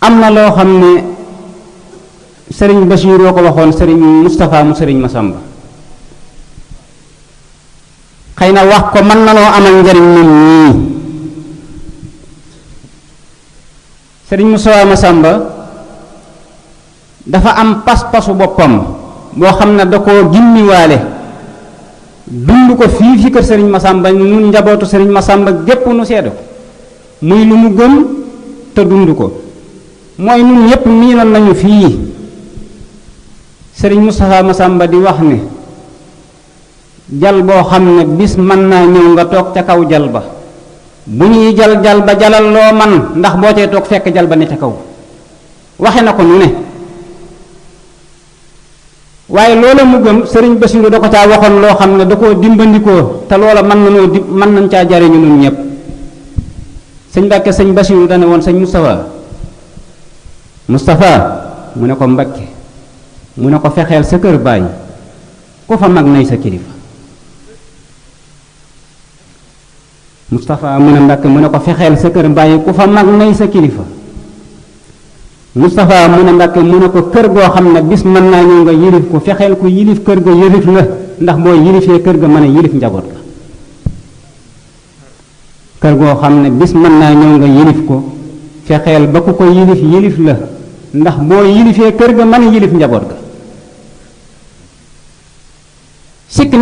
am na loo xam ne sëriñ Basiiroo ko waxoon sëriñ Moustapha mu sëriñ Masamba xëy na wax ko mën na noo amal njariñ ñun ñii. sëriñ Moustapha Masamba dafa am pas-pasu boppam boo xam ne da koo gimmiwaale dund ko fii fi kër sëriñ Masamba nun njabootu sëriñ Masamba gépp nu seedu muy lu mu gëm te dund ko mooy nun ñépp miinoon nañu fii sëriñ Moustapha Masamba di wax ne jal boo xam ne bis mën naa ñëw nga toog ca kaw jal ba bu ñuy jal ba jalal loo man ndax boo cee toog fekk jal ba ne ca kaw waxe na ko nu ne waaye loola mu gëm sëriñ Basiru da ko caa waxoon loo xam ne da koo dimbandikoo te loola mën nañ caa jariñu nun ñépp sëñ Mbàkke sëñ Basiru dane woon sëñ Moustapha mu ne ko Mbàkke mu ne ko fexeel sa kër baay ku fa mag nay sa kilifa Moustapha mu ne Mbàkke mu ne ko fexeel sa kër baay ku fa mag nay sa kilifa Moustapha mu ne Mbàkke mu ne ko kër goo xam ne bis mën naa ñëw nga yilif ko fexeel ko yilif kër ga yilif la ndax boo yilifee kër ga mën a yilif njaboot la kër goo xam ne bis mën naa ñëw nga yilif ko fexeel ba ku ko yilif yilif la ndax boo yilifee kër ga mën a yilif njaboot ga sikk